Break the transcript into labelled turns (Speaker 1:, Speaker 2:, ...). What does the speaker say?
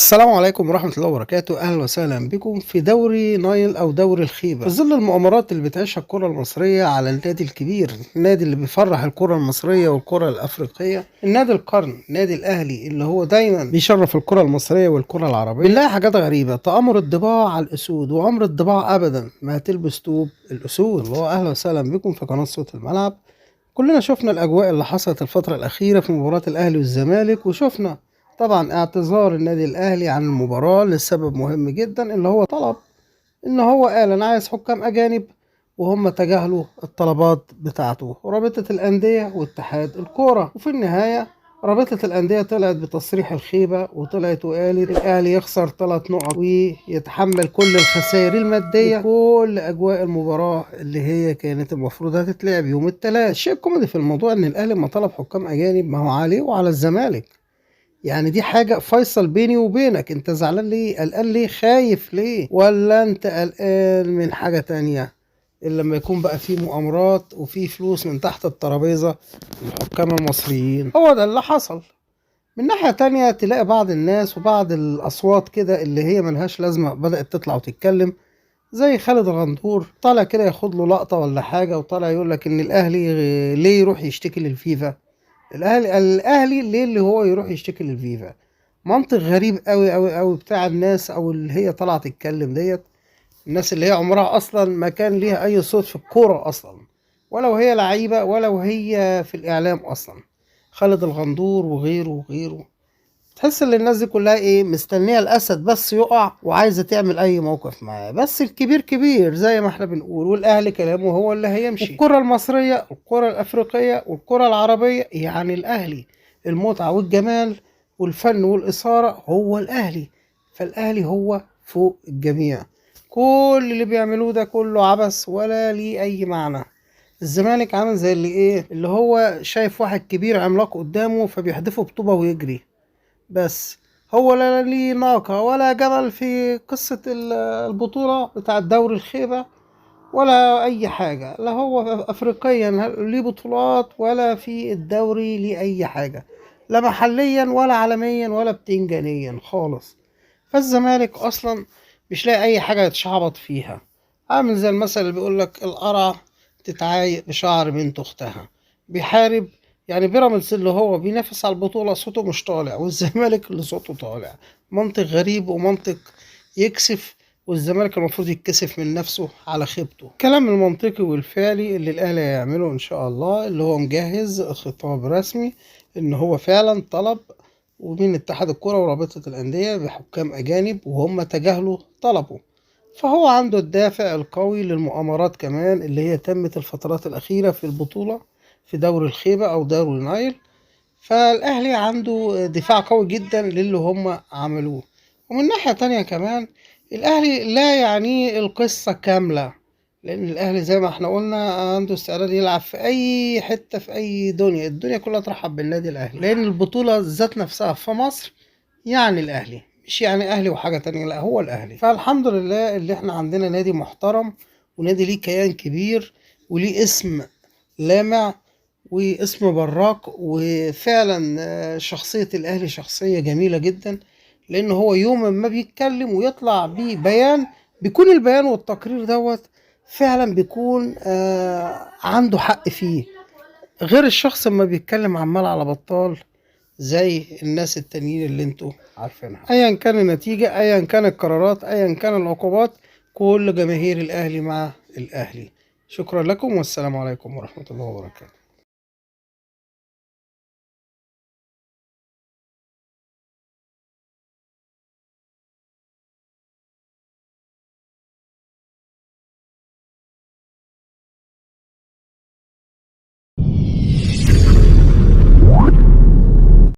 Speaker 1: السلام عليكم ورحمة الله وبركاته. أهلا وسهلا بكم في دوري نايل أو دوري الخيبة، في ظل المؤامرات اللي بتعيشها الكرة المصرية على النادي الكبير، النادي اللي بيفرح الكرة المصرية والكرة الأفريقية، النادي القرن، نادي الأهلي، اللي هو دايما بيشرف الكرة المصرية والكرة العربية. بنلاقي حاجات غريبة، تآمر الضباع على الأسود، وعمر الضباع أبدا ما هتلبس طوب الأسود. الله، أهلا وسهلا بكم في قناة صوت الملعب. كلنا شفنا الأجواء اللي حصلت الفترة الأخيرة في مباراة الأهلي والزمالك، وشفنا طبعا اعتذار النادي الأهلي عن المباراة لسبب مهم جدا، اللي هو طلب إن هو قال أنا عايز حكام أجانب، وهم تجاهلوا الطلبات بتاعته رابطة الأندية واتحاد الكورة. وفي النهاية رابطة الأندية طلعت بتصريح الخيبة، وطلعت وقالت الأهلي يخسر 3 نقط ويتحمل كل الخسائر المادية وكل أجواء المباراة اللي هي كانت المفروض هتتلعب يوم الثلاث. الشيء الكوميدي في الموضوع إن الأهلي ما طلب حكام أجانب، ما هو عليه وعلى الزمالك. يعني دي حاجة فيصل بيني وبينك، انت زعلان ليه؟ قلقان ليه؟ خايف ليه؟ ولا انت قلقان من حاجة تانية؟ إلا لما يكون بقى فيه مؤامرات وفيه فلوس من تحت الترابيزة الحكام المصريين. هو ده اللي حصل. من ناحية تانية تلاقي بعض الناس وبعض الأصوات كده اللي هي ملهاش لازمة بدأت تطلع وتتكلم، زي خالد الغندور طالع كده ياخد له لقطة ولا حاجة، وطالع يقول لك إن الأهلي ليه يروح يشتكي للفيفا. الاهلي ليه اللي هو يروح يشتكي للفيفا؟ منطق غريب قوي قوي قوي بتاع الناس او اللي هي طالعه تتكلم ديت. الناس اللي هي عمرها اصلا ما كان ليها اي صوت في الكوره اصلا، ولو هي لعيبه ولو هي في الاعلام اصلا. خالد الغندور وغيره وغيره، تحس ان الناس دي كلها ايه، مستنيه الاسد بس يقع وعايزه تعمل اي موقف معاه. بس الكبير كبير زي ما احنا بنقول، والاهلي كلامه هو اللي هيمشي. الكره المصريه والكره الافريقيه والكره العربيه، يعني الاهلي المتعه والجمال والفن والاثاره هو الاهلي. فالاهلي هو فوق الجميع. كل اللي بيعملوه ده كله عبث ولا ليه اي معنى. الزمالك عامل زي اللي هو شايف واحد كبير عملاق قدامه فبيحدفه بطوبه ويجري بس. هو لا ليه ناقة ولا جمل في قصة البطولة بتاع دوري الخيبة ولا أي حاجة. لا هو أفريقيا ليه بطولات ولا في الدوري ليه أي حاجة، لا محليا ولا عالميا ولا بتنجانيا خالص. فالزمالك أصلا مش لاقي أي حاجة يتشعبط فيها. عامل زي المثل اللي بيقولك القرع تتعايق بشعر بنت أختها. بيحارب يعني بيراميدز اللي هو بينافس على البطولة صوته مش طالع، والزمالك اللي صوته طالع. منطق غريب ومنطق يكسف، والزمالك المفروض يتكسف من نفسه على خيبته. الكلام المنطقي والفعلي اللي الأهلي هيعمله إن شاء الله، اللي هو مجهز خطاب رسمي إن هو فعلا طلب ومن اتحاد الكرة ورابطة الأندية بحكام أجانب، وهم تجاهلوا طلبه. فهو عنده الدافع القوي للمؤامرات كمان اللي هي تمت الفترات الأخيرة في البطولة في دوري الخيبة أو دوري النايل. فالأهلي عنده دفاع قوي جدا للي هم عملوه. ومن ناحية تانية كمان الأهلي لا يعني القصة كاملة، لأن الأهلي زي ما احنا قلنا عنده استعداد يلعب في أي حتة في أي دنيا، الدنيا كلها ترحب بالنادي الأهلي، لأن البطولة ذات نفسها في مصر يعني الأهلي، مش يعني أهلي وحاجة تانية، لا هو الأهلي. فالحمد لله اللي احنا عندنا نادي محترم، ونادي ليه كيان كبير وليه اسم لامع واسم براق. وفعلا شخصية الأهلي شخصية جميلة جدا، لأن هو يوم ما بيتكلم ويطلع بيه بيان، بيكون البيان والتقرير دوت فعلا بيكون عنده حق فيه، غير الشخص ما بيتكلم عمال على بطال زي الناس التانيين اللي انتوا عارفينها. ايا كان النتيجة، ايا كان القرارات، ايا كان العقوبات، كل جماهير الأهلي مع الأهلي. شكرا لكم والسلام عليكم ورحمة الله وبركاته.